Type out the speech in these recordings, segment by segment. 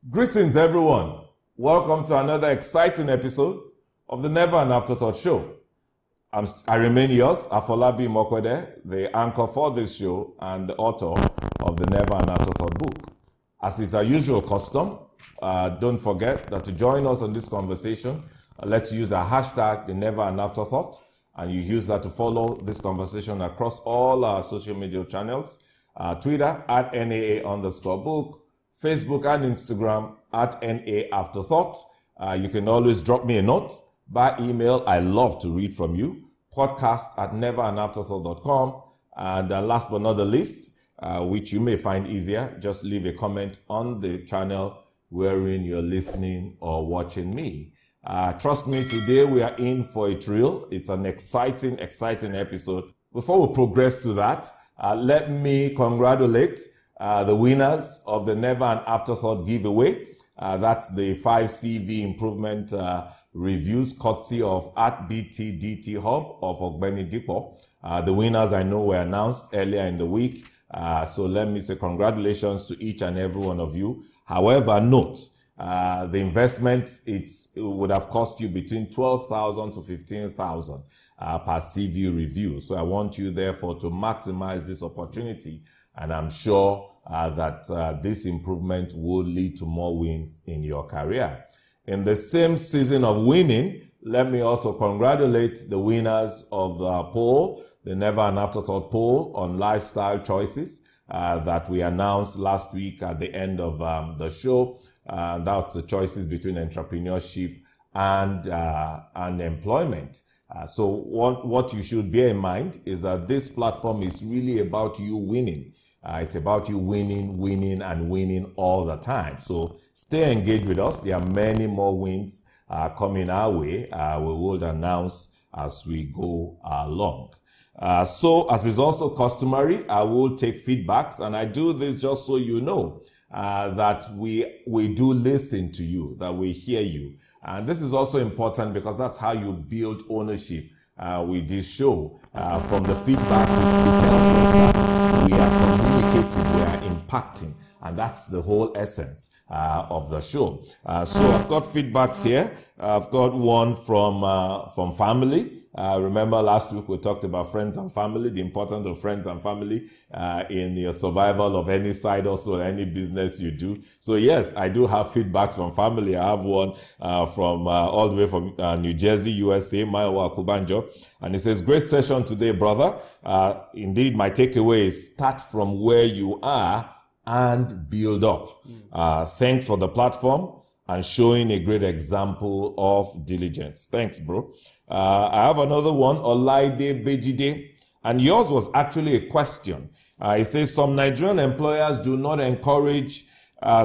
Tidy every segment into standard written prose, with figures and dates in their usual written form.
Greetings, everyone. Welcome to another exciting episode of the Never an Afterthought show. I remain yours, Afolabi Imoukhuede, the anchor for this show and the author of the Never an Afterthought book. As is our usual custom, don't forget that to join us on this conversation, let's use our hashtag, the Never an Afterthought, and you use that to follow this conversation across all our social media channels, Twitter at NAA_book, Facebook and Instagram at NA Afterthought. You can always drop me a note by email. I love to read from you. Podcast at neveranafterthought.com. And last but not the least, which you may find easier, just leave a comment on the channel wherein you're listening or watching me. Trust me, today we are in for a thrill. It's an exciting episode. Before we progress to that, let me congratulate the winners of the Never an Afterthought giveaway. That's the 5 CV improvement reviews courtesy of at BTDT Hub of Ogbeni Dipo. The winners I know were announced earlier in the week. So let me say congratulations to each and every one of you. However, note, the investment, it would have cost you between 12,000 to 15,000 per CV review. So I want you therefore to maximize this opportunity. And I'm sure that this improvement will lead to more wins in your career. In the same season of winning, let me also congratulate the winners of the poll, the Never an Afterthought poll on lifestyle choices that we announced last week at the end of the show. That's the choices between entrepreneurship and employment. So what you should bear in mind is that this platform is really about you winning. It's about you winning all the time. So stay engaged with us. There are many more wins coming our way. We will announce as we go along. So as is also customary, I will take feedbacks, and I do this just so you know that we do listen to you, that we hear you. And this is also important because that's how you build ownership with this show. From the feedback, it tells us that we are communicating, we are impacting, and that's the whole essence of the show. So I've got feedbacks here. I've got one from family. Remember last week we talked about friends and family, the importance of friends and family in your survival of any side also, any business you do. So yes, I do have feedbacks from family. I have one from all the way from New Jersey, USA, Maiwa Kubanjo. And it says, great session today, brother. Indeed, my takeaway is start from where you are and build up. Thanks for the platform and showing a great example of diligence. Thanks, bro. I have another one, Olaide Bejide, and yours was actually a question. It says, some Nigerian employers do not encourage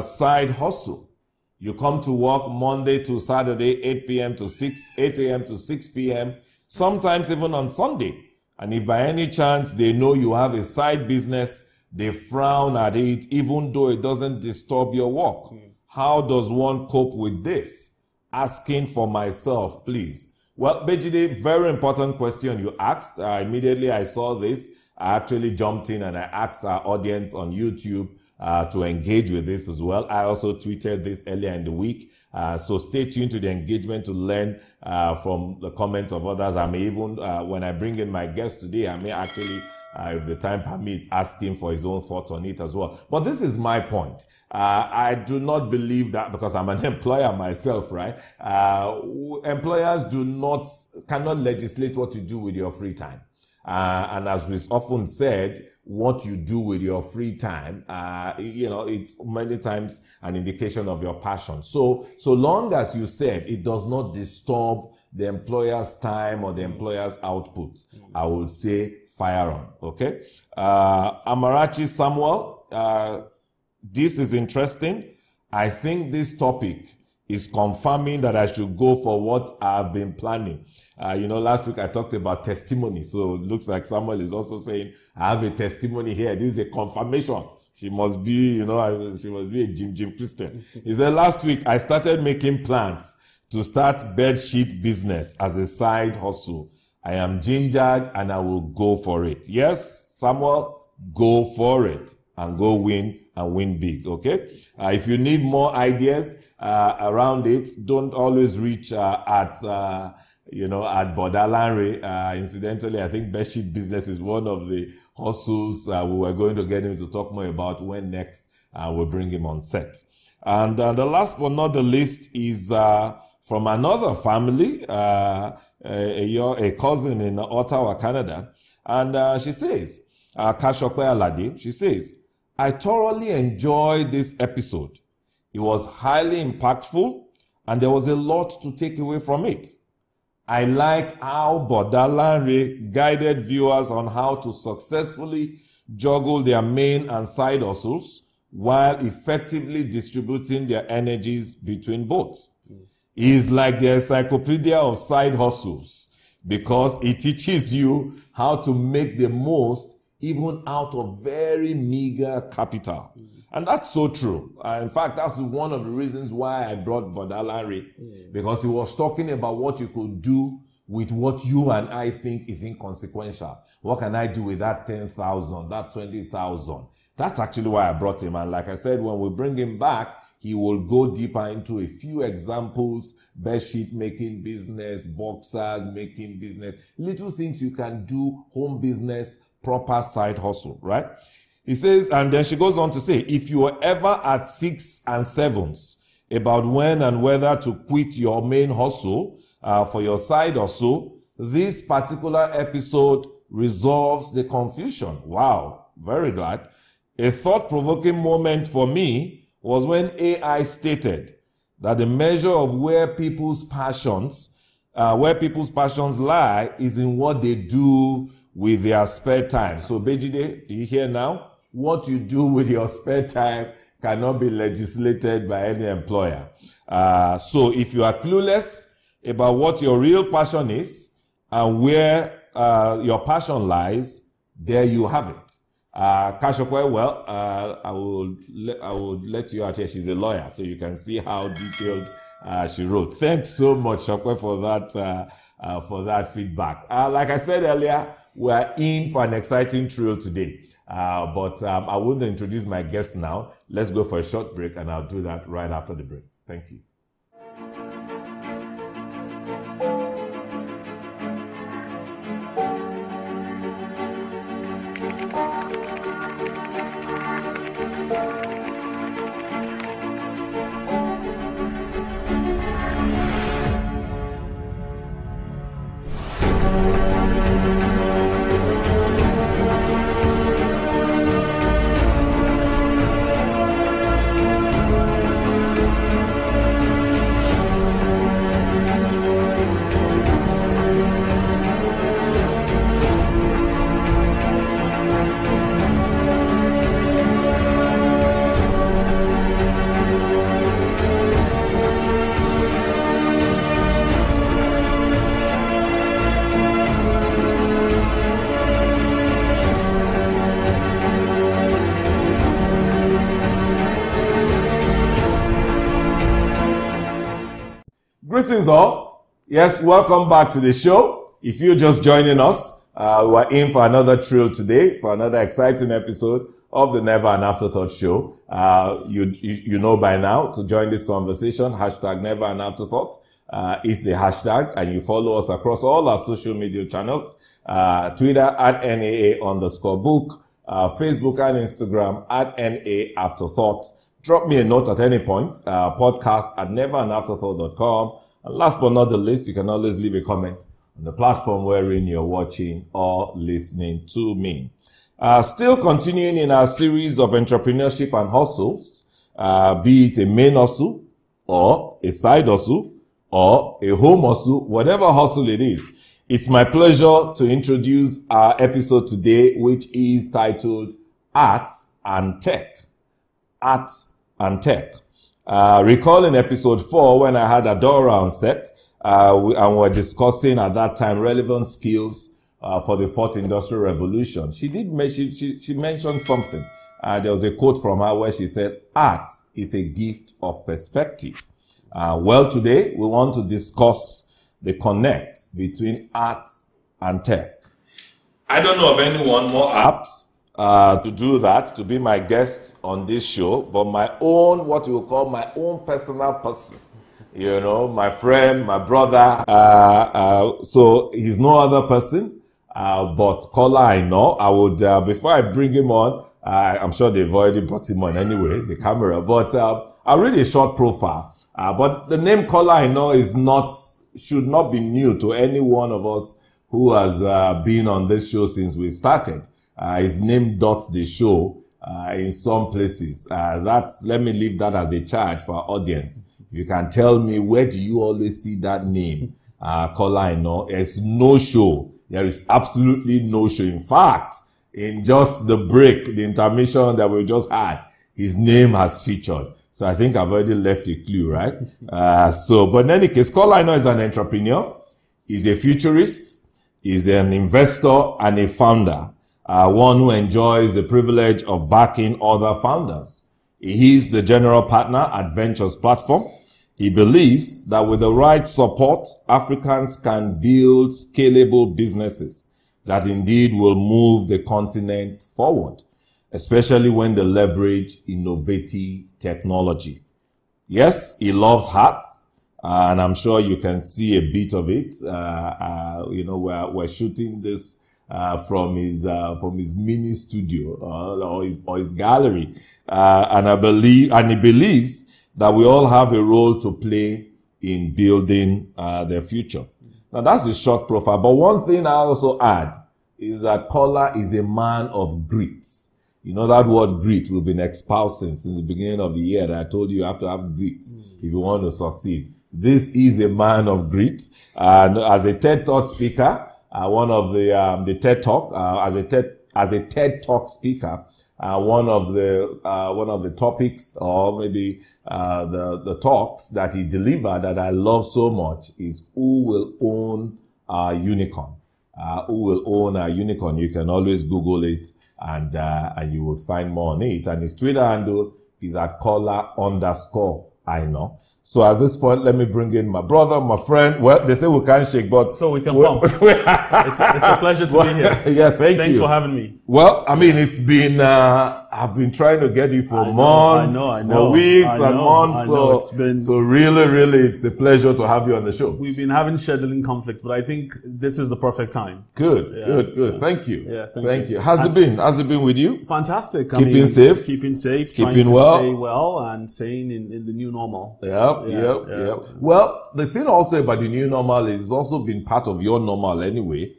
side hustle. You come to work Monday to Saturday, 8 a.m. to 6 p.m., sometimes even on Sunday. And if by any chance they know you have a side business, they frown at it, even though it doesn't disturb your work. How does one cope with this? Asking for myself, please. Well, Bejide, very important question you asked. Immediately I saw this, I actually jumped in and I asked our audience on YouTube to engage with this as well. I also tweeted this earlier in the week. So stay tuned to the engagement to learn from the comments of others. I may even, when I bring in my guest today, I may actually, if the time permits, ask him for his own thoughts on it as well. But this is my point. I do not believe that, because I'm an employer myself, right? Employers cannot legislate what you do with your free time. And as we've often said, what you do with your free time, it's many times an indication of your passion. So long as you said it does not disturb the employer's time or the employer's output, I will say fire on, okay? Amarachi Samuel, this is interesting. I think this topic is confirming that I should go for what I've been planning. Last week I talked about testimony. So it looks like Samuel is also saying, I have a testimony here. This is a confirmation. She must be, she must be a Jim Christian. He said, last week I started making plans to start bedsheet business as a side hustle. I am gingered and I will go for it. Yes, Samuel, go for it. and go win and win big. Okay. If you need more ideas around it, don't always reach at Bodalanre. Incidentally, I think bedsheet business is one of the hustles we were going to get him to talk more about when next we'll bring him on set. And the last but not the least is from another family, a cousin in Ottawa, Canada. And she says, Kashokwe Alade, she says, I thoroughly enjoyed this episode. It was highly impactful and there was a lot to take away from it. I like how Bodalanre guided viewers on how to successfully juggle their main and side hustles while effectively distributing their energies between both. He is like the encyclopedia of side hustles because it teaches you how to make the most even out of very meager capital. And that's so true. In fact, that's one of the reasons why I brought Bodalanre, because he was talking about what you could do with what you and I think is inconsequential. What can I do with that 10,000, that 20,000? That's actually why I brought him. And like I said, when we bring him back, he will go deeper into a few examples, bedsheet making business, boxers making business, little things you can do, home business, proper side hustle, right? He says, and then she goes on to say, if you are ever at 6 and 7s about when and whether to quit your main hustle for your side hustle, this particular episode resolves the confusion. Wow, very glad. A thought-provoking moment for me was when AI stated that the measure of where people's passions lie is in what they do with their spare time. So Bejide, do you hear now? What you do with your spare time cannot be legislated by any employer. So if you are clueless about what your real passion is and where your passion lies, there you have it. Kashokwe, well, I will let you out here. She's a lawyer, so you can see how detailed she wrote. Thanks so much, Shokwe, for that feedback. Like I said earlier, we are in for an exciting thrill today. But I wouldn't introduce my guest now. Let's go for a short break, and I'll do that right after the break. Thank you. Greetings all. Yes, welcome back to the show. If you're just joining us, we're in for another thrill today, for another exciting episode of the Never and Afterthought show. You know by now, to join this conversation, hashtag Never and Afterthought is the hashtag, and you follow us across all our social media channels, Twitter at NAA_book, Facebook and Instagram at NA Afterthought. Drop me a note at any point, podcast at neverandafterthought.com. And last but not the least, you can always leave a comment on the platform wherein you're watching or listening to me. Still continuing in our series of entrepreneurship and hustles, be it a main hustle or a side hustle or a home hustle, whatever hustle it is. It's my pleasure to introduce our episode today, which is titled Art and Tech. Art and Tech. Recall in episode 4 when I had Adora on set, and we were discussing at that time relevant skills for the 4th Industrial Revolution. She mentioned something. There was a quote from her where she said, art is a gift of perspective. Well, today we want to discuss the connect between art and tech. I don't know of anyone more apt to do that, to be my guest on this show, but my own, what you will call my own personal person. You know, my friend, my brother. So he's no other person, but Kola Aina. I would, before I bring him on, I'm sure they've already brought him on anyway, the camera, but I'll read a short profile. But the name Kola Aina should not be new to any one of us who has been on this show since we started. His name dots the show in some places. Let me leave that as a charge for our audience. You can tell me, where do you always see that name, Kola Aina? There's no show. There is absolutely no show. In fact, in just the break, the intermission that we just had, his name has featured. So I think I've already left a clue, right? But in any case, Kola Aina is an entrepreneur. He's a futurist. He's an investor and a founder. One who enjoys the privilege of backing other founders. He is the general partner at Ventures Platform. He believes that with the right support, Africans can build scalable businesses that indeed will move the continent forward, especially when they leverage innovative technology. Yes, he loves art, and I'm sure you can see a bit of it. You know, we're shooting this from his mini studio or his gallery, and he believes that we all have a role to play in building their future. Now, that's a short profile. But one thing I also add is that Kola is a man of grit. You know that word grit we've been espousing since the beginning of the year, that I told you have to have grit if you want to succeed. This is a man of grit. And as a TED Talk speaker, one of the TED Talk, as a TED Talk speaker, one of the topics, or maybe the talks that he delivered that I love so much is who will own a unicorn. Who will own a unicorn? You can always Google it, and you will find more on it. And his Twitter handle is at Kola_Aina. So at this point, let me bring in my brother, my friend. Well, they say we can't shake, but so we can pump. It's a pleasure to be here. Yeah, thanks for having me. Well, I mean, it's been I've been trying to get you for months, for weeks and months. So really, it's a pleasure to have you on the show. We've been having scheduling conflicts, but I think this is the perfect time. Good. Thank you. Yeah, thank you. How's it been? How's it been with you? Fantastic. Keeping safe, keeping well, stay well, and staying in the new normal. Yep. Well, the thing also about the new normal is it's also been part of your normal anyway,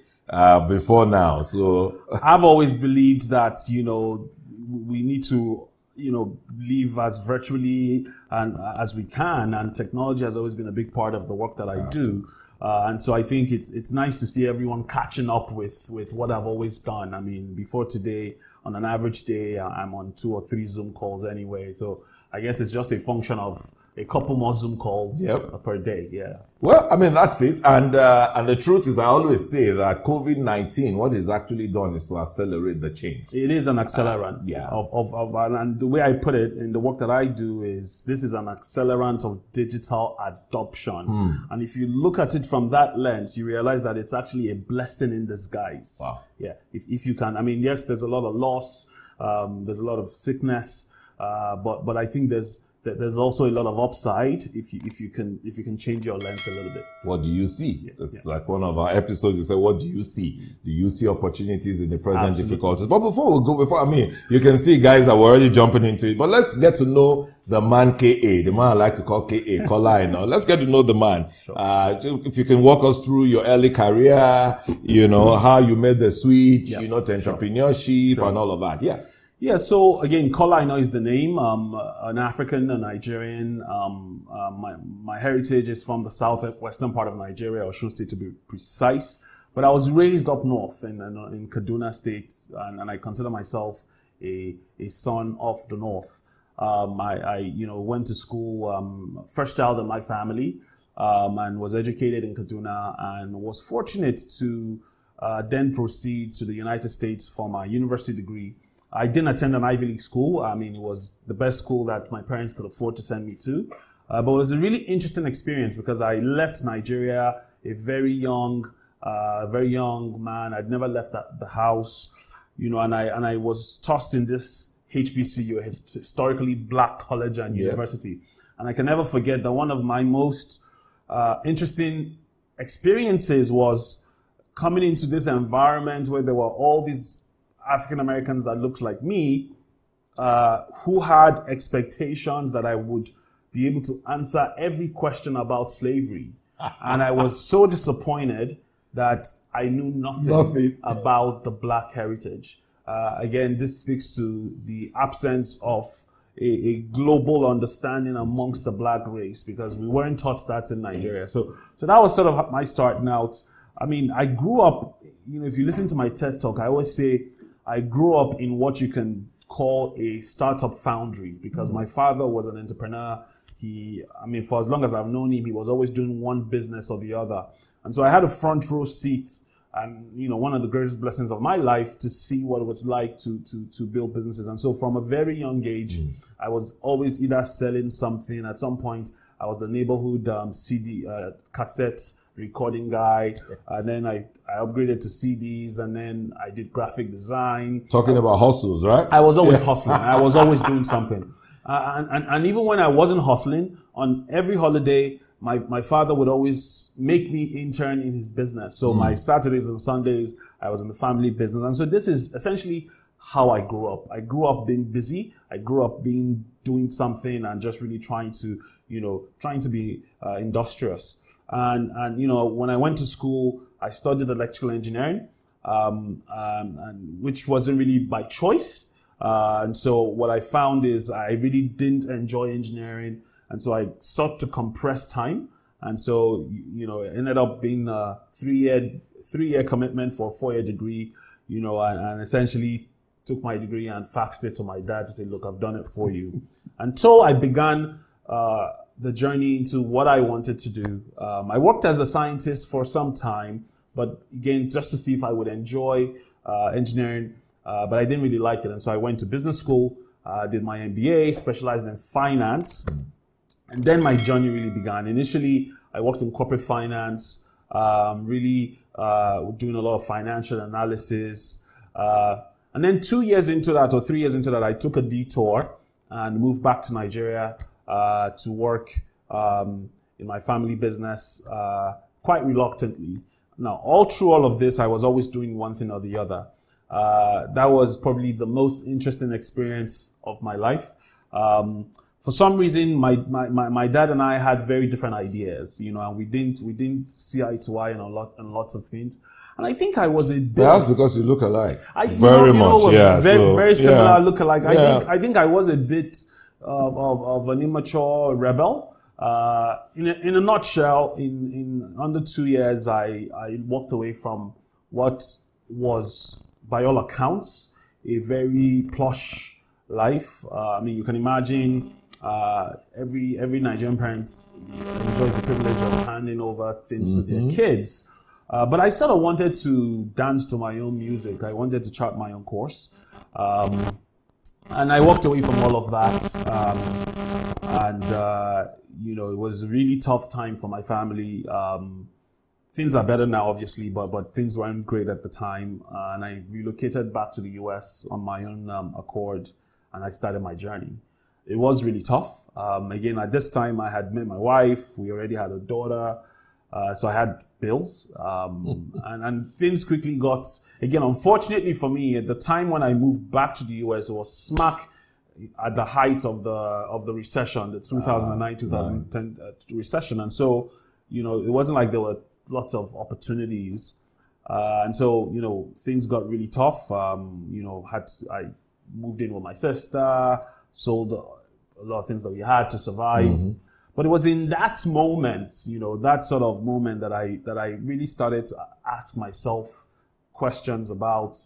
before now. So I've always believed that, we need to, live as virtually and as we can. And technology has always been a big part of the work that I do. And so I think it's nice to see everyone catching up with what I've always done. I mean, before today, on an average day, I'm on 2 or 3 Zoom calls anyway. So I guess it's just a function of a couple more Zoom calls per day. Yeah. Well, I mean, that's it. And the truth is, I always say that COVID-19, what it's actually done is to accelerate the change. It is an accelerant and the way I put it in the work that I do is this is an accelerant of digital adoption. And if you look at it from that lens, you realize that it's actually a blessing in disguise. Wow. Yeah. If you can, I mean, yes, there's a lot of loss. There's a lot of sickness. But I think there's also a lot of upside if you can change your lens a little bit. What do you see? It's like one of our episodes. You say, what do you see? Do you see opportunities in the present difficulties? But before we go, I mean, you can see guys that were already jumping into it. But let's get to know the man KA, the man I like to call KA, Kola Aina. Let's get to know the man. Sure. If you can walk us through your early career, how you made the switch, to entrepreneurship and all of that. Yeah. Yeah, so again, Kola Aina is the name. I'm an African, a Nigerian. My heritage is from the southwestern part of Nigeria, Osun State to be precise. But I was raised up north in Kaduna State, and I consider myself a son of the north. I went to school, first child in my family, and was educated in Kaduna, and was fortunate to then proceed to the United States for my university degree. I didn't attend an Ivy League school. I mean, it was the best school that my parents could afford to send me to. But it was a really interesting experience because I left Nigeria a very young man. I'd never left the house. and I was tossed in this HBCU, historically black college and university. And I can never forget that one of my most interesting experiences was coming into this environment where there were all these African Americans that looked like me, who had expectations that I would be able to answer every question about slavery. And I was so disappointed that I knew nothing about the black heritage. Again, this speaks to the absence of a global understanding amongst the black race, because we weren't taught that in Nigeria. So that was sort of my starting out. I mean, I grew up, if you listen to my TED Talk, I always say I grew up in what you can call a startup foundry, because my father was an entrepreneur. For as long as I've known him, he was always doing one business or the other. And so I had a front row seat, and, one of the greatest blessings of my life to see what it was like to build businesses. And so from a very young age, I was always either selling something. At some point, I was the neighborhood CD, cassette recording guy. And then I upgraded to CDs, and then I did graphic design. Talking about hustles, right? I was always hustling. I was always doing something. And even when I wasn't hustling, on every holiday, my father would always make me intern in his business. So my Saturdays and Sundays, I was in the family business. And so this is essentially how I grew up. I grew up being busy. I grew up doing something and just really trying to be industrious. And when I went to school, I studied electrical engineering, and which wasn't really by choice. And so what I found is I really didn't enjoy engineering. And so I sought to compress time. And so, it ended up being a three-year commitment for a 4-year degree, and essentially took my degree and faxed it to my dad to say, look, I've done it for you. Until I began the journey into what I wanted to do. I worked as a scientist for some time, but again, just to see if I would enjoy engineering, but I didn't really like it. And so I went to business school, did my MBA, specialized in finance. And then my journey really began. Initially, I worked in corporate finance, really doing a lot of financial analysis. And then 2 years into that, or 3 years into that, I took a detour and moved back to Nigeria to work in my family business quite reluctantly. Now, all through all of this, I was always doing one thing or the other. That was probably the most interesting experience of my life. For some reason, my dad and I had very different ideas, and we didn't see eye to eye on lots of things. And I think I was a bit. That's because you look alike. Very similar look alike. I think I was a bit of an immature rebel. In a nutshell, in under 2 years, I walked away from what was, by all accounts, a very plush life. You can imagine. Every Nigerian parent enjoys the privilege of handing over things to their kids. But I sort of wanted to dance to my own music. I wanted to chart my own course. And I walked away from all of that. It was a really tough time for my family. Things are better now, obviously, but things weren't great at the time. And I relocated back to the US on my own accord, and I started my journey. It was really tough. Again, at this time, I had met my wife. We already had a daughter. So I had bills. And things quickly got, again, unfortunately for me, at the time when I moved back to the US, it was smack at the height of the recession, the 2009, 2010 recession. And so, it wasn't like there were lots of opportunities. And so, things got really tough. I moved in with my sister, sold a lot of things that we had to survive. But it was in that moment, that sort of moment that I really started to ask myself questions about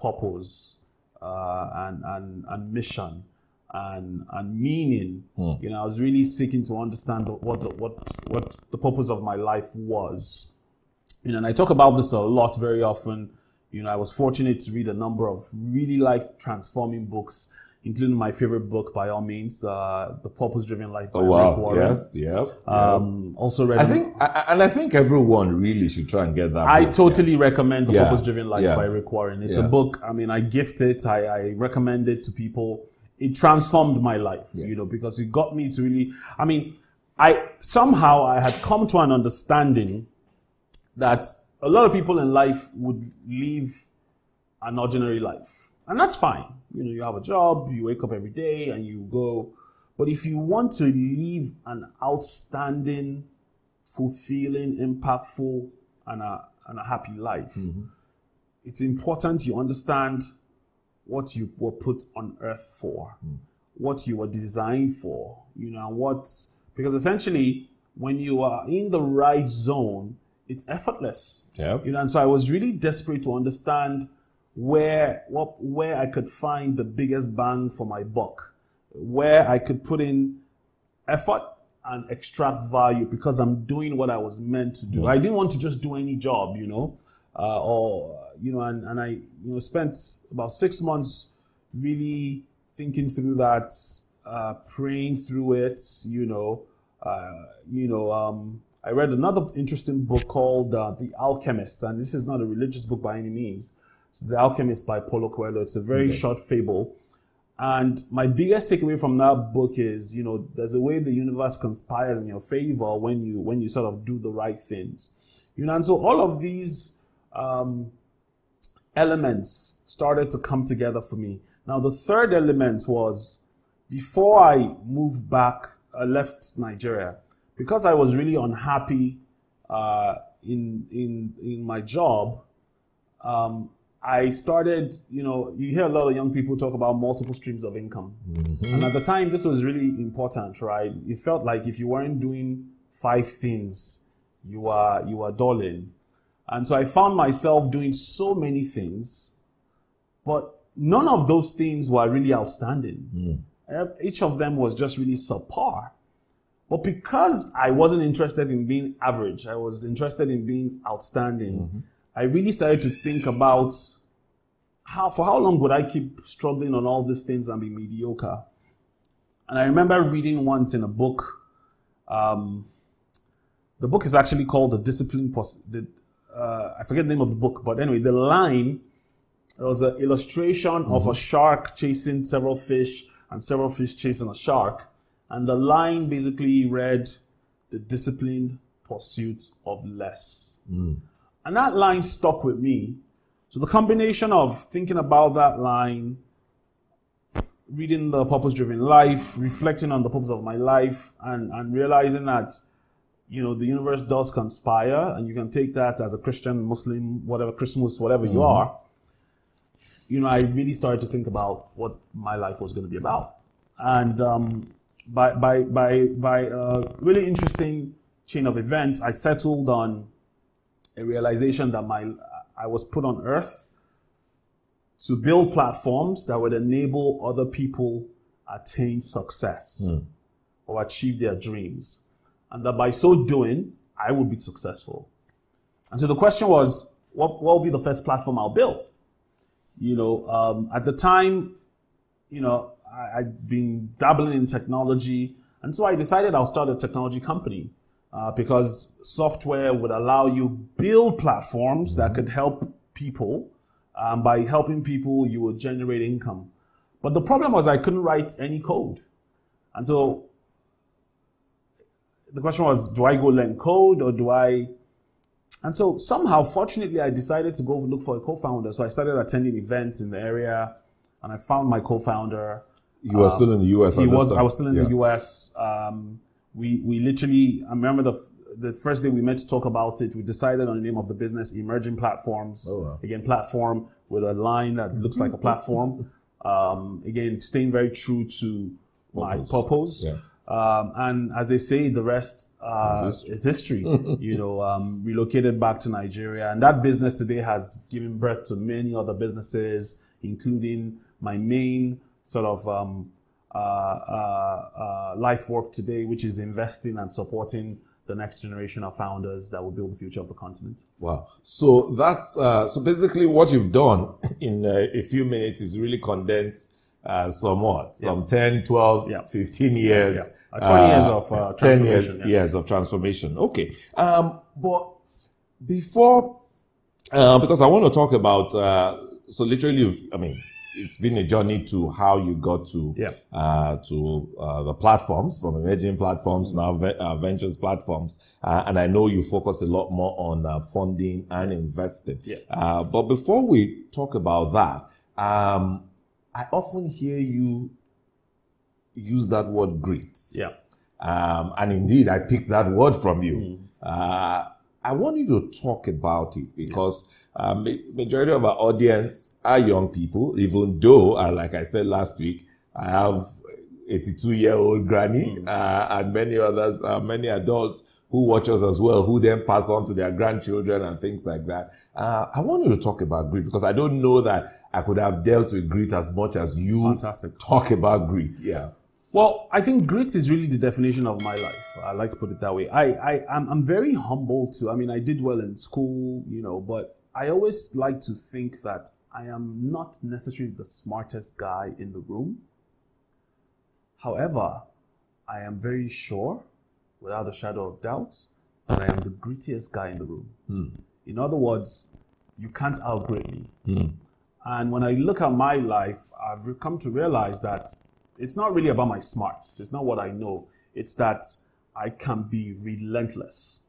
purpose, and mission and meaning. I was really seeking to understand what the purpose of my life was. And I talk about this a lot very often. I was fortunate to read a number of really life transforming books. including my favorite book by all means, The Purpose-Driven Life by Oh, Rick wow. Warren. Yes. Yep. Also read. I think everyone really should try and get that I book. totally recommend The Yeah. Purpose-Driven Life Yeah. by Rick Warren. It's Yeah. a book. I mean, I gift it. I recommend it to people. It transformed my life, because it got me to really, I had come to an understanding that a lot of people in life would live an ordinary life. And that's fine. You have a job, you wake up every day and you go. But if you want to live an outstanding, fulfilling, impactful, and a happy life, it's important you understand what you were put on earth for, what you were designed for, because essentially when you are in the right zone, it's effortless. Yep. And so I was really desperate to understand where I could find the biggest bang for my buck, where I could put in effort and extract value because I'm doing what I was meant to do. I didn't want to just do any job, and I spent about 6 months really thinking through that, praying through it, I read another interesting book called The Alchemist, and this is not a religious book by any means. It's The Alchemist by Paulo Coelho. It's a very short fable. And my biggest takeaway from that book is, there's a way the universe conspires in your favor when you sort of do the right things. And so all of these elements started to come together for me. Now, the third element was, before I moved back, I left Nigeria, because I was really unhappy in my job. I started, you hear a lot of young people talk about multiple streams of income. And at the time, this was really important, right? It felt like if you weren't doing 5 things, you were dulling. And so I found myself doing so many things, but none of those things were really outstanding. Each of them was just really subpar. But because I wasn't interested in being average, I was interested in being outstanding. I really started to think about for how long would I keep struggling on all these things and be mediocre? And I remember reading once in a book. The book is actually called The Discipline. I forget the name of the book, but anyway, there was an illustration of a shark chasing several fish and several fish chasing a shark. And the line basically read, "The disciplined pursuit of less." And that line stuck with me. So the combination of thinking about that line, reading The Purpose-Driven Life, reflecting on the purpose of my life, and realizing that, the universe does conspire, and you can take that as a Christian, Muslim, whatever, Christmas, whatever you are. I really started to think about what my life was going to be about. And by a really interesting chain of events, I settled on a realization that I was put on earth to build platforms that would enable other people attain success or achieve their dreams. And that by so doing, I would be successful. And so the question was, what will be the first platform I'll build? At the time, I'd been dabbling in technology. And so I decided I'll start a technology company. Because software would allow you build platforms that could help people. By helping people, you would generate income. But the problem was I couldn't write any code. And so the question was, do I go learn code or do I? And so somehow, fortunately, I decided to go look for a co-founder. So I started attending events in the area and I found my co-founder. You were still in the US at this time. I was still in the US. We literally, I remember the first day we met to talk about it, we decided on the name of the business, Emerging Platforms. Oh, wow. Again, platform with a line that looks like a platform. Again, staying very true to my purpose. Yeah. And as they say, the rest is history. Relocated back to Nigeria. And that business today has given birth to many other businesses, including my main sort of life work today, which is investing and supporting the next generation of founders that will build the future of the continent. Wow. So that's, so basically what you've done in a few minutes is really condense some 10, 12, 15 years. 20 years of transformation. 10 years of transformation. Okay. But before, because I want to talk about, so literally, it's been a journey to how you got to the platforms, from emerging platforms, now ventures platforms. And I know you focus a lot more on funding and investing. But before we talk about that, I often hear you use that word grit. And indeed, I picked that word from you. I want you to talk about it because majority of our audience are young people, even though, like I said last week, I have 82-year-old granny and many others, many adults who watch us as well, who then pass on to their grandchildren and things like that. I want you to talk about grit because I don't know that I could have dealt with grit as much as you talk about grit. Well, I think grit is really the definition of my life. I like to put it that way. I'm very humble too. I did well in school, but I always like to think that I am not necessarily the smartest guy in the room. However, I am very sure, without a shadow of doubt, that I am the grittiest guy in the room. In other words, you can't outgrit me. And when I look at my life, I've come to realize that it's not really about my smarts. It's not what I know. It's that I can be relentless.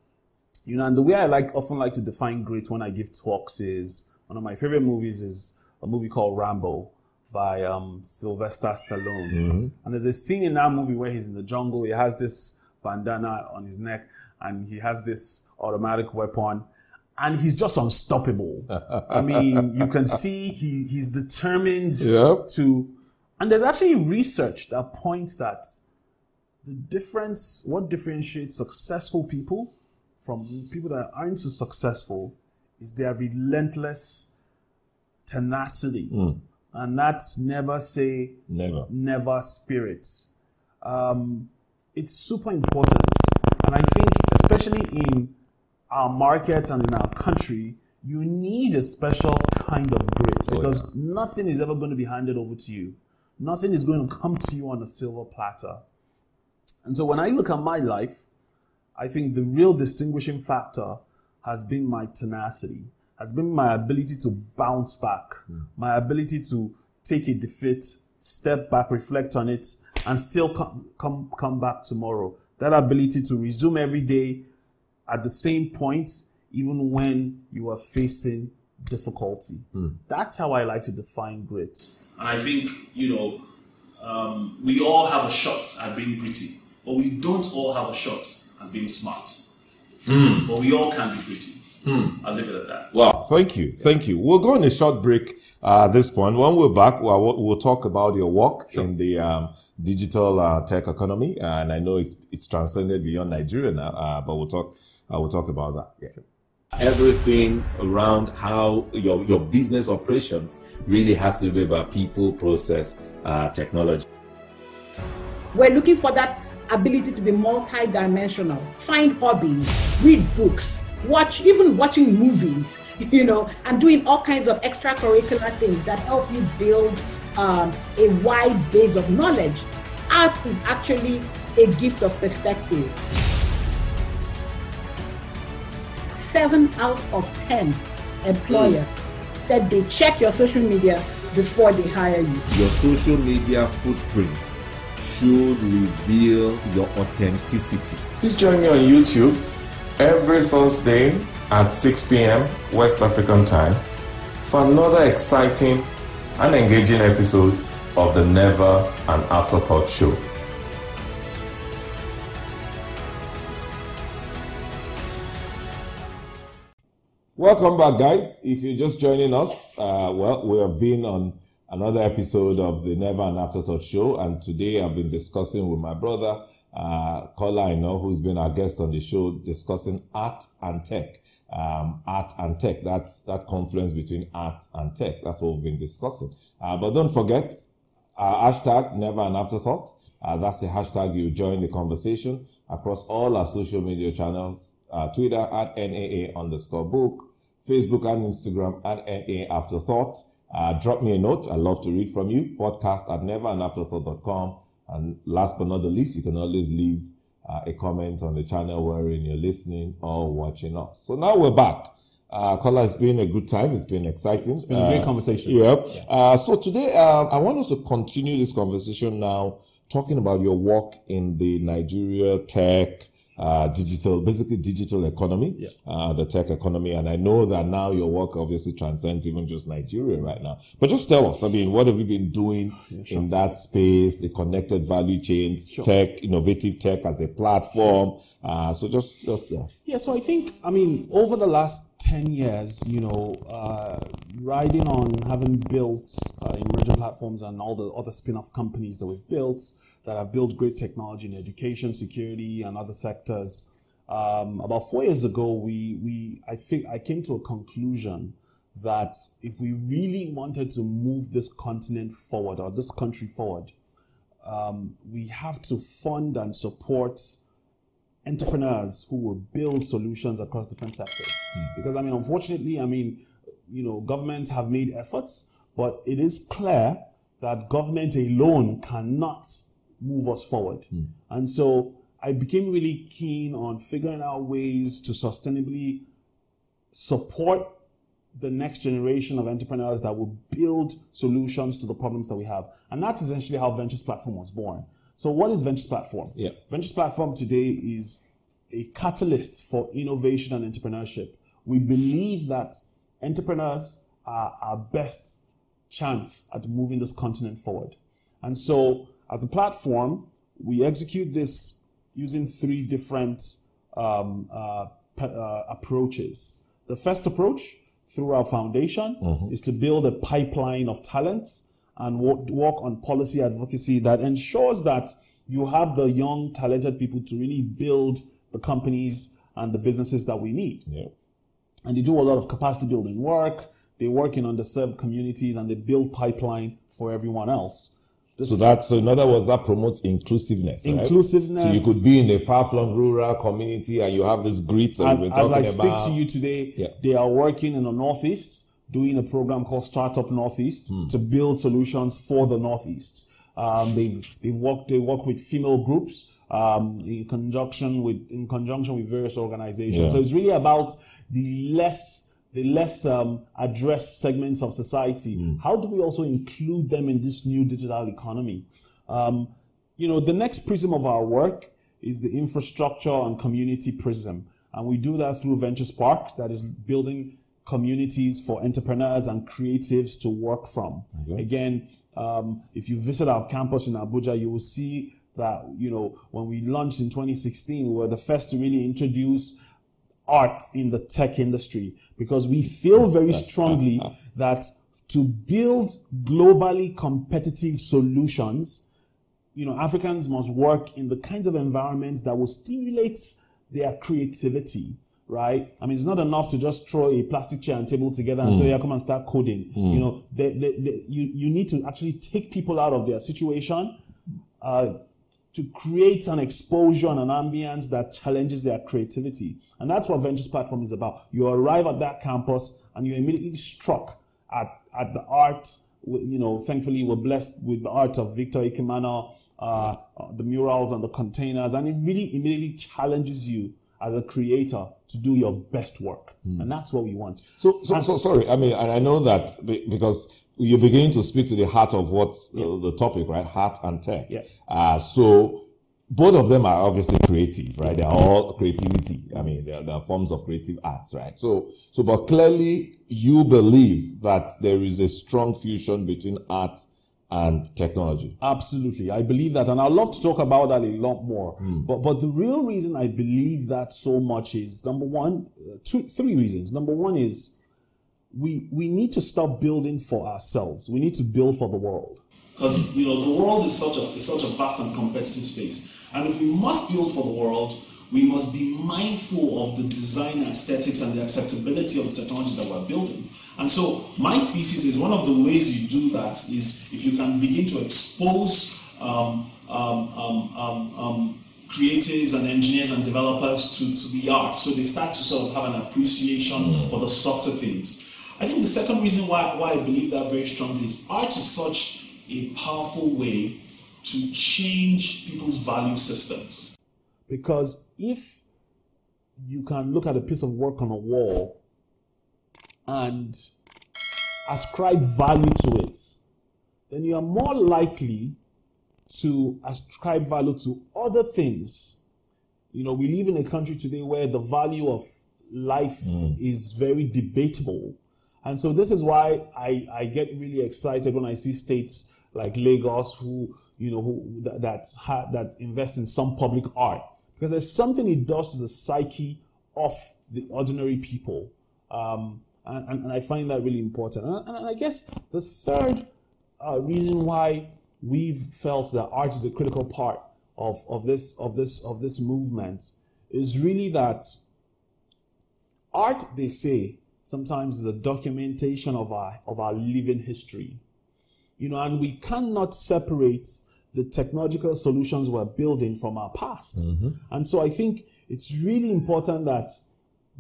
And the way I often like to define grit when I give talks is, one of my favorite movies is a movie called Rambo by Sylvester Stallone. And there's a scene in that movie where he's in the jungle. He has this bandana on his neck and he has this automatic weapon. And he's just unstoppable. You can see he's determined to... And there's actually research that points that what differentiates successful people from people that aren't so successful is their relentless tenacity. And that's never say never spirits. It's super important. And I think especially in our market and in our country, you need a special kind of grit because nothing is ever going to be handed over to you. Nothing is going to come to you on a silver platter. And so when I look at my life, I think the real distinguishing factor has been my tenacity, has been my ability to bounce back, my ability to take a defeat, step back, reflect on it, and still come back tomorrow. That ability to resume every day at the same point, even when you are facing difficulty. That's how I like to define grit. And I think, we all have a shot at being gritty, but we don't all have a shot at being smart. But we all can be gritty. I'll leave it at that. Wow, thank you. We'll go on a short break at this point. When we're back, we'll talk about your work in the digital tech economy. And I know it's transcended beyond Nigeria now, but we'll talk about that. Everything around how your business operations really has to be about people, process, technology. We're looking for that ability to be multi-dimensional, find hobbies, read books, watching movies, and doing all kinds of extracurricular things that help you build a wide base of knowledge. Art is actually a gift of perspective. 7 out of 10 employers said they check your social media before they hire you. Your social media footprints should reveal your authenticity. Please join me on YouTube every Thursday at 6 p.m. West African time for another exciting and engaging episode of the Never an Afterthought show. Welcome back, guys. If you're just joining us, we have been on another episode of the Never an Afterthought show, and today I've been discussing with my brother, Kola Aina, who's been our guest on the show, discussing art and tech. Art and tech, that's that confluence between art and tech. That's what we've been discussing. But don't forget, hashtag Never an Afterthought. That's the hashtag you join the conversation across all our social media channels, Twitter at NAA_book, Facebook and Instagram at NAA Afterthought, drop me a note. I'd love to read from you. podcast@neverandafterthought.com. And last but not the least, you can always leave a comment on the channel wherein you're listening or watching us. So now we're back. Kola, it's been a good time. It's been exciting. It's been a great conversation. Yeah. So today, I want us to continue this conversation now, talking about your work in the Nigeria tech, digital economy, the tech economy. And I know that now your work obviously transcends even just Nigeria right now. But just tell us, I mean, what have you been doing in that space, the connected value chains, tech, innovative tech as a platform? So just So I think, I mean, over the last 10 years, riding on having built emerging platforms and all the other spin-off companies that we've built, that have built great technology in education, security, and other sectors. About 4 years ago, I came to a conclusion that if we really wanted to move this continent forward or this country forward, we have to fund and support entrepreneurs who will build solutions across different sectors. Because, I mean, unfortunately, I mean, governments have made efforts, but it is clear that government alone cannot move us forward. And so I became really keen on figuring out ways to sustainably support the next generation of entrepreneurs that will build solutions to the problems that we have. And that's essentially how Ventures Platform was born. So what is Ventures Platform? Ventures Platform today is a catalyst for innovation and entrepreneurship. We believe that entrepreneurs are our best chance at moving this continent forward. And so as a platform, we execute this using 3 different approaches. The first approach, through our foundation, is to build a pipeline of talents and work on policy advocacy that ensures that you have the young, talented people to really build the companies and the businesses that we need. And they do a lot of capacity building work. They work in underserved communities and they build pipeline for everyone else. So in other words, that promotes inclusiveness. Inclusiveness. Right? So you could be in a far-flung rural community and you have this grit that we've been talking about. As I speak to you today, they are working in the Northeast, doing a program called Startup Northeast to build solutions for the Northeast. They work with female groups in conjunction with various organizations. So it's really about the less addressed segments of society. How do we also include them in this new digital economy? The next prism of our work is the infrastructure and community prism. And we do that through Ventures Park, that is building communities for entrepreneurs and creatives to work from. Again, if you visit our campus in Abuja, you will see that, when we launched in 2016, we were the first to really introduce art in the tech industry, because we feel very strongly that to build globally competitive solutions, Africans must work in the kinds of environments that will stimulate their creativity, right? I mean, it's not enough to just throw a plastic chair and table together and say, come and start coding. You need to actually take people out of their situation, to create an exposure and an ambience that challenges their creativity. And that's what Ventures Platform is about. You arrive at that campus and you're immediately struck at the art. Thankfully, we're blessed with the art of Victor Ikemana, the murals and the containers, and it really immediately challenges you as a creator to do your best work. And that's what we want. So sorry, I mean, and I know that because you're beginning to speak to the heart of what's the topic, right? Heart and tech. So both of them are obviously creative, right? They're all creativity. I mean, they're forms of creative arts, right? So, but clearly you believe that there is a strong fusion between art and technology. Absolutely. I believe that. And I'd love to talk about that a lot more. But the real reason I believe that so much is, number one, 3 reasons. Number one is, we need to stop building for ourselves. We need to build for the world. Because the world is such a vast and competitive space. And if we must build for the world, we must be mindful of the design aesthetics and the acceptability of the technology that we're building. And so my thesis is one of the ways you do that is if you can begin to expose creatives and engineers and developers to the art, so they start to sort of have an appreciation for the softer things. I think the second reason why I believe that very strongly is art is such a powerful way to change people's value systems. Because if you can look at a piece of work on a wall and ascribe value to it, then you are more likely to ascribe value to other things. You know, we live in a country today where the value of life is very debatable. And so this is why I get really excited when I see states like Lagos that invest in some public art, because there's something it does to the psyche of the ordinary people. And I find that really important. And I guess the third reason why we've felt that art is a critical part of this movement is really that art, they say, sometimes is a documentation of our living history. You know, and we cannot separate the technological solutions we're building from our past. And so I think it's really important that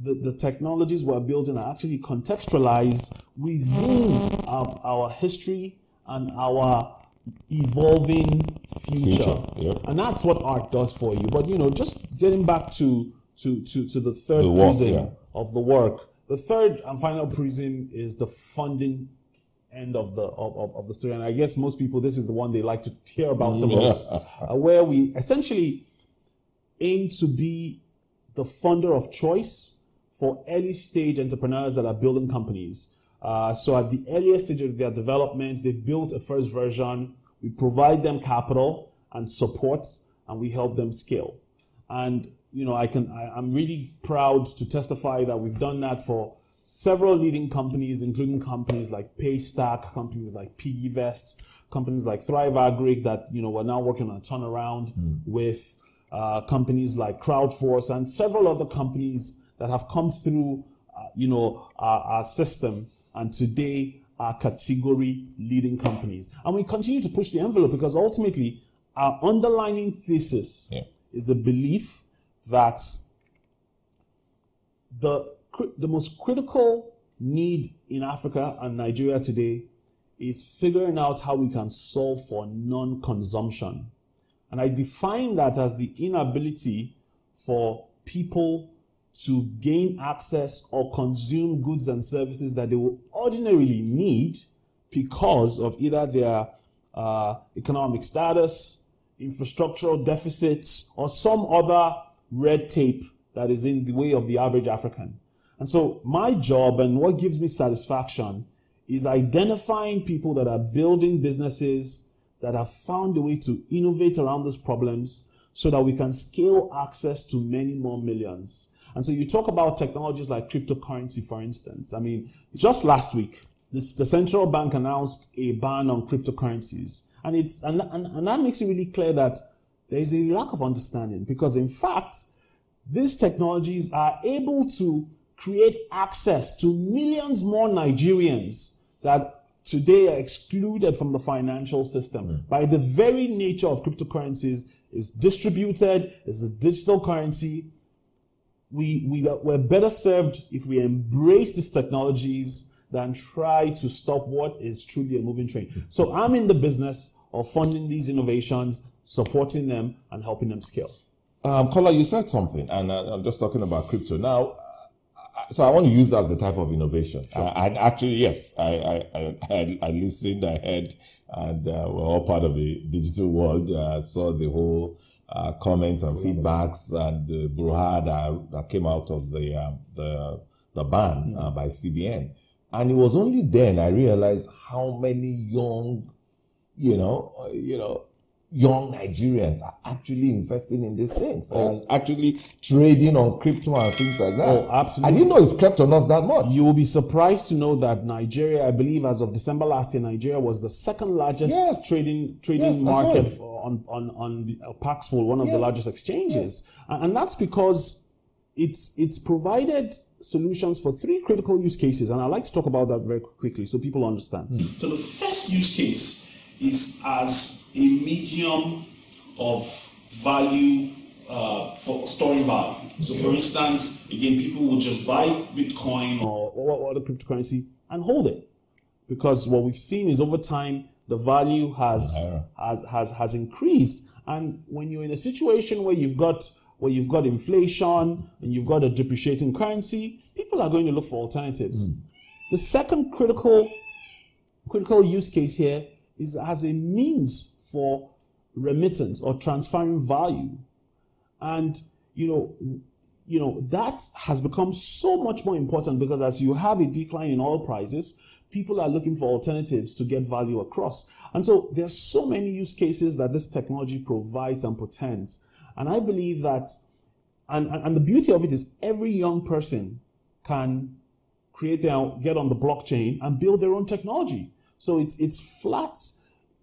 the technologies we're building are actually contextualized within our history and our evolving future. Yep. And that's what art does for you. But, you know, just getting back to the third prism of the work, the third and final prism is the funding end of the story. And I guess most people, this is the one they like to hear about the most, where we essentially aim to be the funder of choice for early stage entrepreneurs that are building companies. So at the earliest stage of their development, they've built a first version. We provide them capital and support, and we help them scale. And you know, I'm really proud to testify that we've done that for several leading companies, including companies like Paystack, companies like PiggyVest, companies like Thrive Agric that, you know, we're now working on a turnaround with, companies like Crowdforce and several other companies that have come through, our system and today are category leading companies. And we continue to push the envelope because ultimately our underlying thesis is a belief that the most critical need in Africa and Nigeria today is figuring out how we can solve for non-consumption. And I define that as the inability for people to gain access or consume goods and services that they will ordinarily need because of either their economic status, infrastructural deficits, or some other red tape that is in the way of the average African. And so my job and what gives me satisfaction is identifying people that are building businesses that have found a way to innovate around these problems so that we can scale access to many more millions. And so you talk about technologies like cryptocurrency, for instance. I mean, just last week, the central bank announced a ban on cryptocurrencies. And that makes it really clear that there is a lack of understanding because, in fact, these technologies are able to create access to millions more Nigerians that today are excluded from the financial system by the very nature of cryptocurrencies. Is distributed, is a digital currency. We're better served if we embrace these technologies than try to stop what is truly a moving train. So I'm in the business of funding these innovations, supporting them, and helping them scale. Kola, you said something, and I'm just talking about crypto. Now, so I want to use that as a type of innovation. Sure. I listened, I heard, and we're all part of the digital world. Saw the whole comments and feedbacks and the brouhaha that came out of the ban by CBN. And it was only then I realized how many young Nigerians are actually investing in these things and actually trading on crypto and things like that. Oh, absolutely. I didn't know it's crept on us that much. You will be surprised to know that Nigeria, I believe as of December last year, Nigeria was the second largest trading market on the Paxful, one of the largest exchanges. Yes. And that's because it's provided solutions for three critical use cases. And I'd like to talk about that very quickly so people understand. So the first use case is as a medium of value for storing value. So for instance, again, people will just buy Bitcoin or other cryptocurrency and hold it. Because what we've seen is over time, the value has increased. And when you're in a situation where you've got inflation and you've got a depreciating currency, people are going to look for alternatives. The second critical use case here is as a means for remittance or transferring value. And that has become so much more important, because as you have a decline in oil prices, people are looking for alternatives to get value across. And so there's so many use cases that this technology provides and portends. And I believe that, and the beauty of it is every young person can get on the blockchain and build their own technology. So it's flat.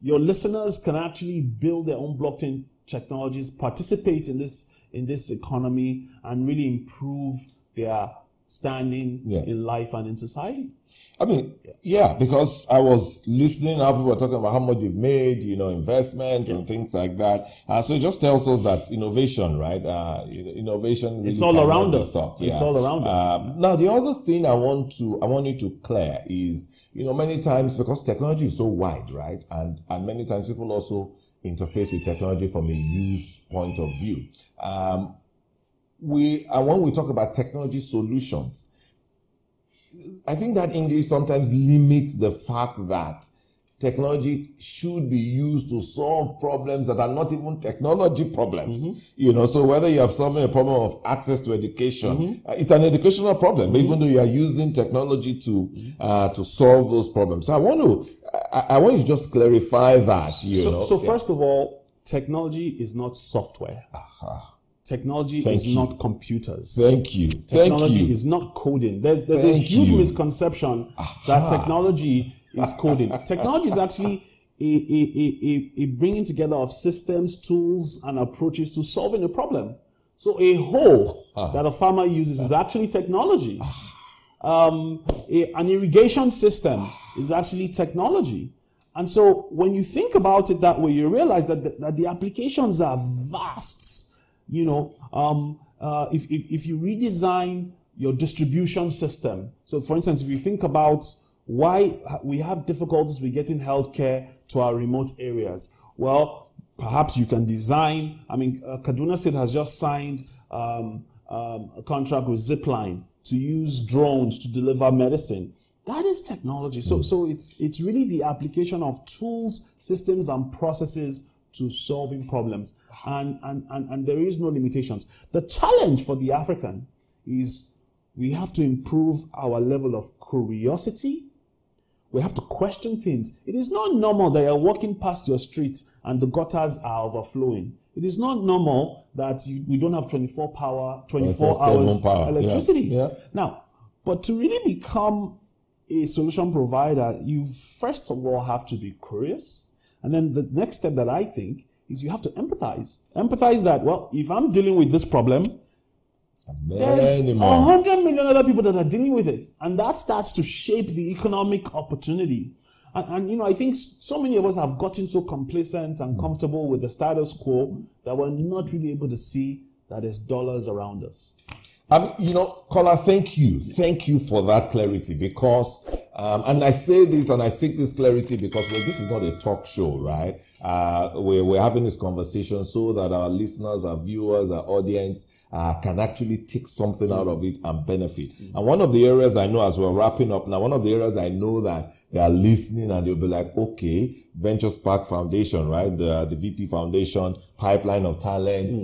Your listeners can actually build their own blockchain technologies, participate in this economy, and really improve their standing in life and in society. I mean, yeah, because I was listening how people were talking about how much they've made, investments and things like that. So it just tells us that innovation, right? Innovation really it's all around us. It's all around us. Now, the other thing I want you to clear is, many times, because technology is so wide, right? And many times people also interface with technology from a use point of view. When we talk about technology solutions, I think that English sometimes limits the fact that technology should be used to solve problems that are not even technology problems. So whether you are solving a problem of access to education, it's an educational problem, but even though you are using technology to solve those problems. So I want you to just clarify that. So first of all, technology is not software. Technology is not computers. Thank you. Technology is not coding. There's a huge misconception that technology is coding. Technology is actually a bringing together of systems, tools, and approaches to solving a problem. So a hoe that a farmer uses is actually technology. An irrigation system is actually technology. And so when you think about it that way, you realize that the applications are vast. If you redesign your distribution system, so for instance, if you think about why we have difficulties with getting healthcare to our remote areas, well, perhaps you can design. Kaduna State has just signed a contract with Zipline to use drones to deliver medicine. That is technology. So it's really the application of tools, systems, and processes to solving problems. And there is no limitations. The challenge for the African is we have to improve our level of curiosity. We have to question things. It is not normal that you're walking past your street and the gutters are overflowing. It is not normal that we don't have 24 hours electricity. Yeah. Now, but to really become a solution provider, you first of all have to be curious. And then the next step that I think is you have to empathize. Empathize that, well, if I'm dealing with this problem, there's 100 million other people that are dealing with it. And that starts to shape the economic opportunity. And I think so many of us have gotten so complacent and comfortable with the status quo that we're not really able to see that there's dollars around us. Kola, thank you. Thank you for that clarity, because, and I say this and I seek this clarity because this is not a talk show, right? We're having this conversation so that our listeners, our viewers, our audience can actually take something out of it and benefit. And one of the areas I know, as we're wrapping up now, one of the areas I know that they are listening and they'll be like, okay, Venture Spark Foundation, right? The VP Foundation, pipeline of talent,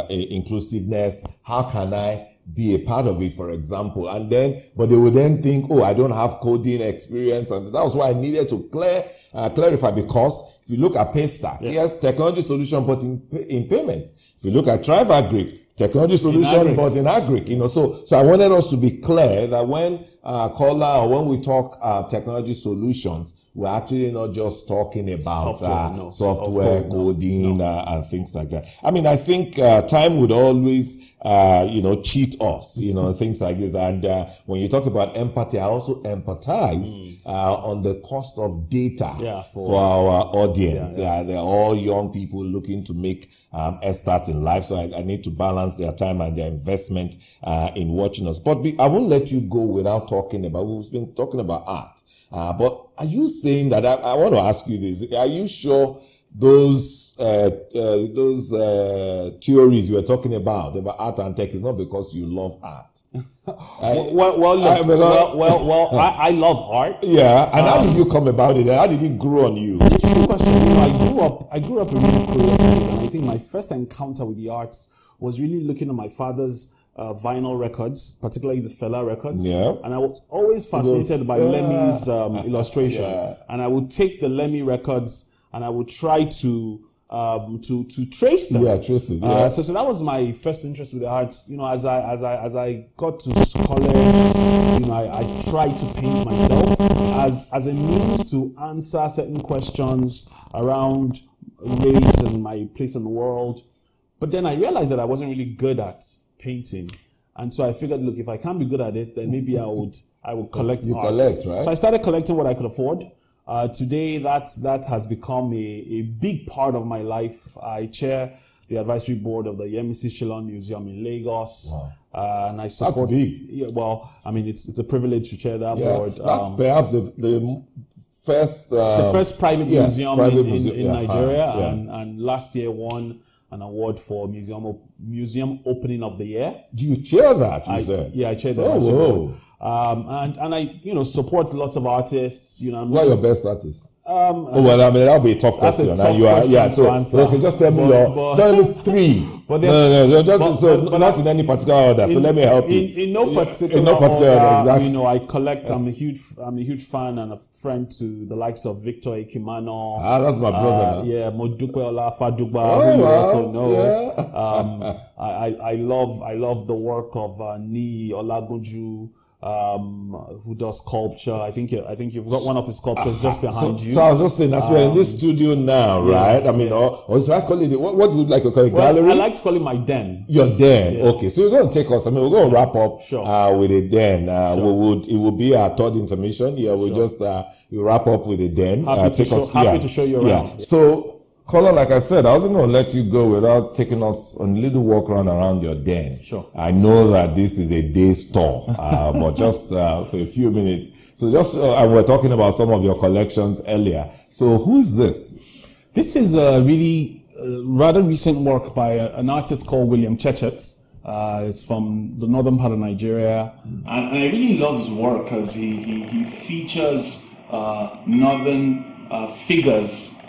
inclusiveness. How can I be a part of it, for example? But they would then think, I don't have coding experience. And that was why I needed to clarify, because if you look at Paystack, yes, technology solution, but in payments. If you look at Thrive Agric, technology solution, but in Agric, so I wanted us to be clear that when Kola, or when we talk technology solutions, we're actually not just talking about software, coding, and things like that. I mean, I think time would always, cheat us, things like this. And when you talk about empathy, I also empathize on the cost of data for our audience. They're all young people looking to make a start in life. So I need to balance their time and their investment in watching us. But I won't let you go without talking about, we've been talking about art. But are you saying that, I want to ask you this, are you sure those theories you were talking about art and tech is not because you love art? I love art. Yeah, and how did you come about it? How did it grow on you? It's an interesting question. I grew up a really curious kid, and I think my first encounter with the arts was really looking at my father's vinyl records, particularly the Fela records. Yeah. And I was always fascinated by Lemmy's illustration. Yeah. And I would take the Lemmy records and I would try to trace them. Yeah, trace it. Yeah. So that was my first interest with the arts. As I got to college, I tried to paint myself as a means to answer certain questions around race and my place in the world. But then I realized that I wasn't really good at painting, and so I figured, look, if I can't be good at it, then maybe I would collect art. Collect, right? So I started collecting what I could afford. Today, that has become a big part of my life. I chair the advisory board of the Yemisi Shillong Museum in Lagos. Wow. And I support. That's big. Yeah, well, I mean, it's a privilege to chair that board. That's perhaps the first. It's the first private museum in Nigeria, Yeah. And last year won an award for museum opening of the year. Do you chair that? Yeah, I chair that. And I support lots of artists. Who are your best artists? That'll be a tough question. So just tell me tell me three. But not in any particular order. So let me help you. In no particular order, exactly. I collect. I'm a huge fan and a friend to the likes of Victor Ekimano. That's my brother. Modupe Olafadugba, who you also know. Yeah. I love the work of Ni Olagunju. Who does sculpture? I think you've got one of his sculptures just behind you. So I was just saying, as we're in this studio now, right? I mean, or so I call it, what do you like to call it? Gallery? I like to call it my den. Your den. Yeah. Okay, so you're going to take us. I mean, we're going to wrap up with a den. It will be our third intermission. Yeah, we'll just wrap up with a den. Happy to show you around. Yeah. So, Kola, like I said, I wasn't going to let you go without taking us on a little walk around your den. Sure. I know that this is a day's tour, but just for a few minutes. So we're talking about some of your collections earlier. So who's this? This is a really rather recent work by an artist called William Chechet. It's from the northern part of Nigeria. And I really love his work because he features northern figures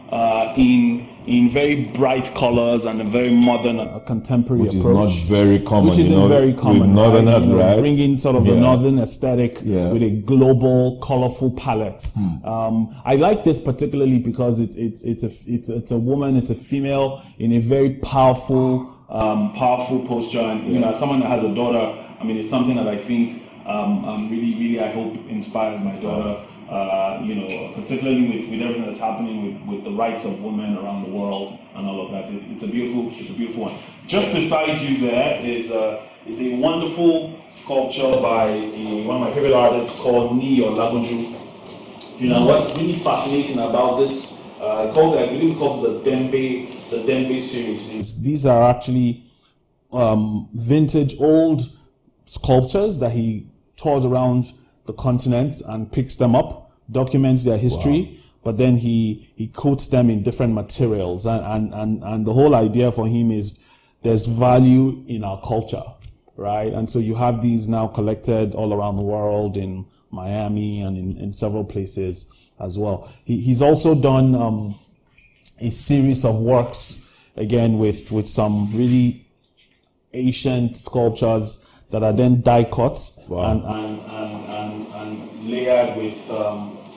in very bright colors and a very modern, contemporary approach. Which is not very common. Which isn't very common. With northerners, right? Bringing sort of the northern aesthetic with a global, colorful palette. I like this particularly because it's a woman, it's a female in a very powerful posture. And as someone that has a daughter, I mean, it's something that I think really I hope inspires my daughter. Particularly with everything that's happening with the rights of women around the world and all of that. It's a beautiful one. Just beside you there is a wonderful sculpture by one of my favorite artists called Ni Olagunju. What's really fascinating about this, I believe it calls the Dembe series. These are actually vintage old sculptures that he tours around the continent and picks them up, documents their history, but then he coats them in different materials. And the whole idea for him is there's value in our culture, right? And so you have these now collected all around the world in Miami and in several places as well. He's also done a series of works, again, with some really ancient sculptures that are then die cut and layered with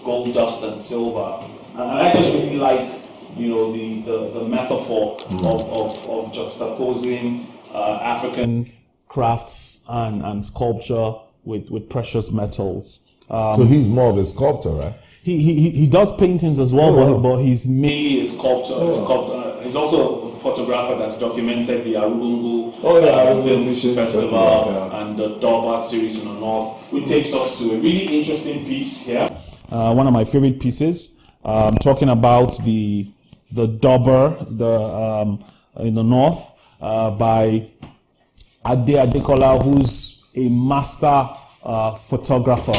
gold dust and silver. And I just really like, the metaphor of juxtaposing African crafts and sculpture with precious metals. So he's more of a sculptor, right? He does paintings as well, but he's mainly a sculptor. He's also a photographer that's documented the Arungu Film Festival and the Durbar series in the north, which takes us to a really interesting piece here. One of my favorite pieces, talking about the Durbar in the north by Adekola, who's a master photographer,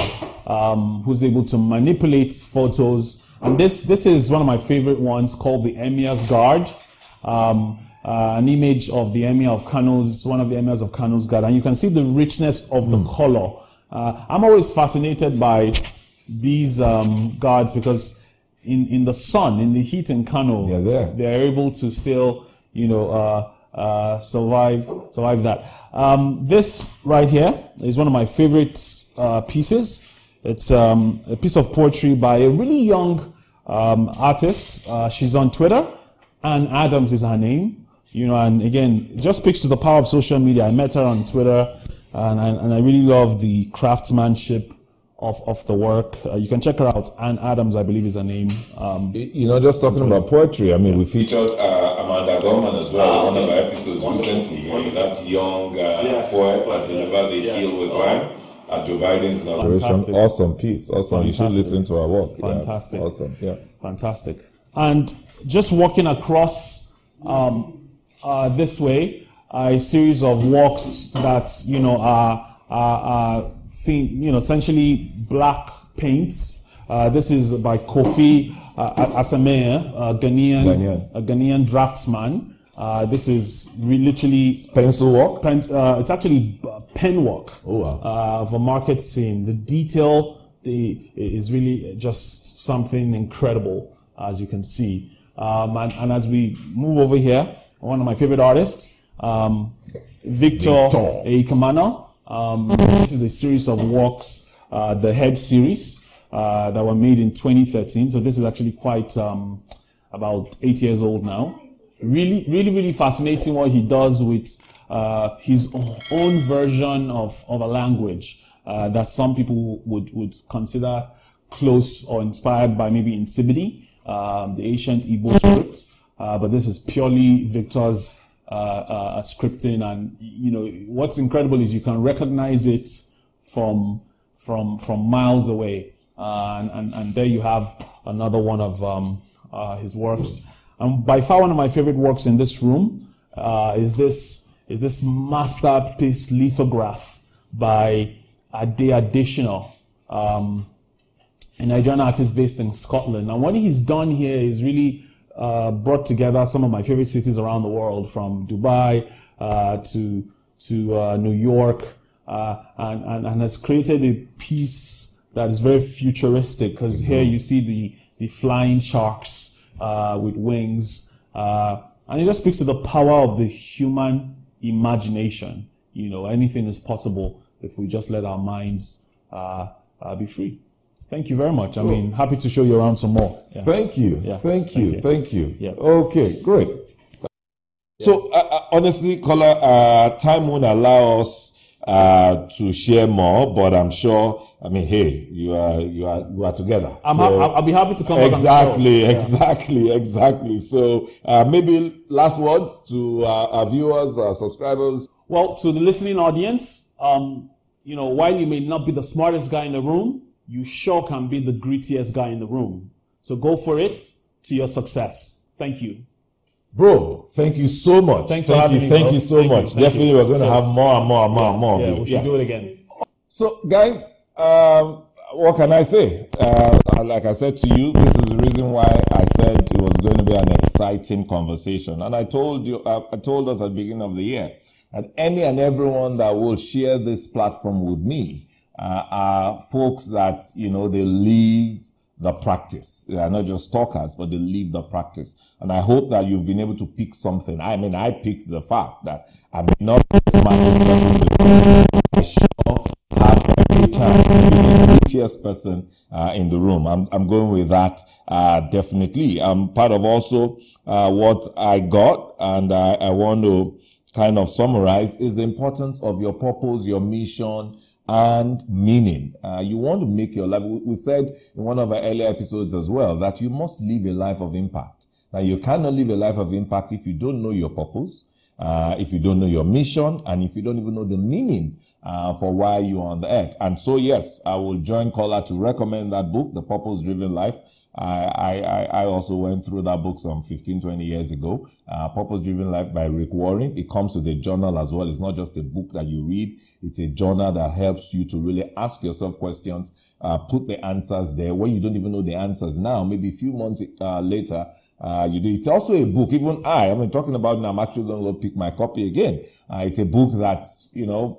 who's able to manipulate photos. And this is one of my favorite ones, called the Emir's Guard. An image of the Emir of Kano's, one of the Emirs of Kano's guard. And you can see the richness of the color. I'm always fascinated by these guards because in the sun, in the heat in Kano, they're able to still, survive that. This right here is one of my favorite pieces. It's a piece of poetry by a really young artist. She's on Twitter, and Adams is her name. And again, it just speaks to the power of social media. I met her on Twitter, and I really love the craftsmanship of the work. You can check her out. Anne Adams, I believe, is her name. Just talking about poetry, I mean, we featured Amanda Gorman as well in one of our episodes recently. That young poet that delivered the Heal with Rhyme at Joe Biden's inauguration. Awesome piece. Awesome. Fantastic. You should listen to our work. Fantastic. Yeah. Awesome. Yeah. Fantastic. And just walking across this way, a series of walks that are essentially black paints. This is by Kofi Asame, a Ghanaian draftsman. This is literally pencil work. It's actually pen work of a market scene. The detail is really just something incredible, as you can see. And as we move over here, one of my favorite artists, Victor Eikamana. This is a series of works, the Head series, that were made in 2013. So this is actually quite about 8 years old now. Really fascinating what he does with his own version of a language that some people would consider close or inspired by maybe Nsibidi, the ancient Igbo script. But this is purely Victor's scripting, and what's incredible is you can recognize it from miles away, and there you have another one of his works. And by far one of my favorite works in this room is this masterpiece lithograph by Ade Additional, a Nigerian artist based in Scotland. And what he's done here is really brought together some of my favorite cities around the world, from Dubai to New York, and has created a piece that is very futuristic, because here you see the flying sharks with wings, and it just speaks to the power of the human imagination. Anything is possible if we just let our minds be free. Thank you very much. I mean, happy to show you around some more. Yeah. Thank you. Yeah. Thank you. Yeah. Okay, great. Yeah. So, honestly, Kola, time won't allow us to share more, but I'm sure, I mean, hey, you are together. I'll be happy to come back exactly, on the show. Exactly. So, maybe last words to our viewers, our subscribers. Well, to the listening audience, while you may not be the smartest guy in the room, you sure can be the grittiest guy in the room. So go for it to your success. Thank you. Bro, thank you so much. Thank you so much. Definitely, we're going to have more and more. Yeah, we should do it again. So, guys, what can I say? Like I said to you, this is the reason why I said it was going to be an exciting conversation. And I told us at the beginning of the year that any and everyone that will share this platform with me are folks that, they live the practice. They are not just talkers, but they live the practice. And I hope that you've been able to pick something. I mean, I picked the fact that I may not be the smartest person, I sure have every chance to be the prettiest person in the room. I'm going with that, definitely. Part of also what I got, and I want to kind of summarize, is the importance of your purpose, your mission, and meaning. You want to make your life, we said in one of our earlier episodes as well, that you must live a life of impact. Now, you cannot live a life of impact if you don't know your purpose, if you don't know your mission, and if you don't even know the meaning for why you are on the earth. And so, yes, I will join Kola to recommend that book, The Purpose-Driven Life. I also went through that book some 15, 20 years ago, Purpose-Driven Life by Rick Warren. It comes with a journal as well. It's not just a book that you read. It's a journal that helps you to really ask yourself questions, put the answers there when you don't even know the answers now. Maybe a few months later, you do. It's also a book. Even I'm talking about it now. I'm actually going to go pick my copy again. It's a book that,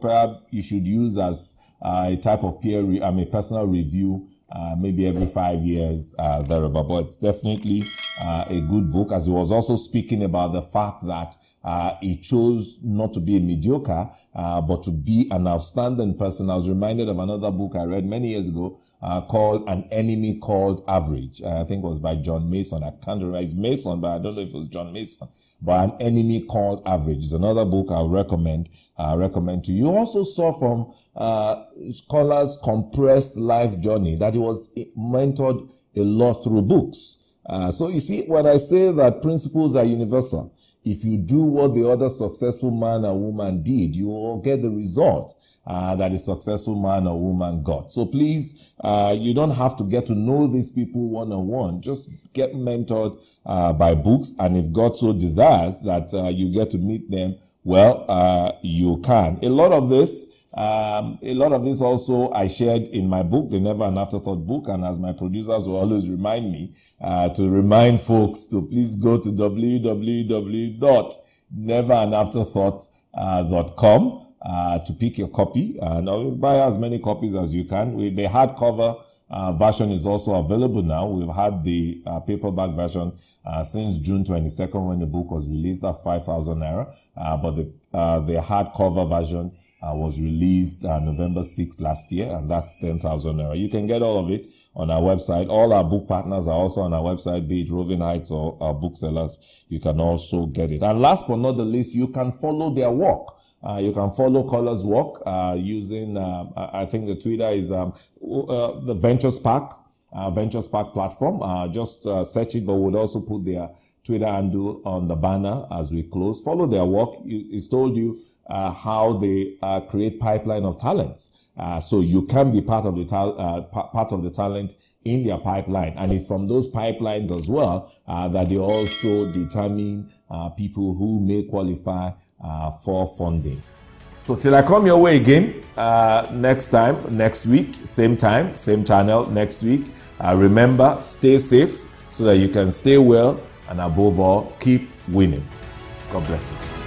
perhaps you should use as a type of personal review, maybe every 5 years, thereabout. But it's definitely a good book, as he was also speaking about the fact that he chose not to be a mediocre, but to be an outstanding person. I was reminded of another book I read many years ago called An Enemy Called Average. I think it was by John Mason. I can't remember. It's Mason, but I don't know if it was John Mason. But An Enemy Called Average is another book I'll recommend to you. You also saw from Kola's compressed life journey that he was mentored a lot through books. So you see, when I say that principles are universal, if you do what the other successful man or woman did, you will get the result that a successful man or woman got. So please, you don't have to get to know these people one-on-one. Just get mentored by books, and if God so desires that you get to meet them, well, you can. A lot of this also I shared in my book, the Never an Afterthought book, and as my producers will always remind me to remind folks to please go to www.neveranafterthought.com to pick your copy, and buy as many copies as you can. The hardcover version is also available now. We've had the paperback version since June 22nd when the book was released. That's 5,000 naira. But the hardcover version was released November 6th last year, and that's 10,000 naira. You can get all of it on our website. All our book partners are also on our website, be it Roving Heights or our booksellers. You can also get it. And last but not the least, you can follow their work. You can follow Kola's work using, I think the Twitter is the Venture Spark platform. Just search it, but we'll also put their Twitter handle on the banner as we close. Follow their work. It's told you how they create pipeline of talents. So you can be part of the talent in their pipeline. And it's from those pipelines as well that they also determine people who may qualify for funding. So till I come your way again, next week, same time, same channel next week. Remember, stay safe so that you can stay well, and above all, keep winning. God bless you.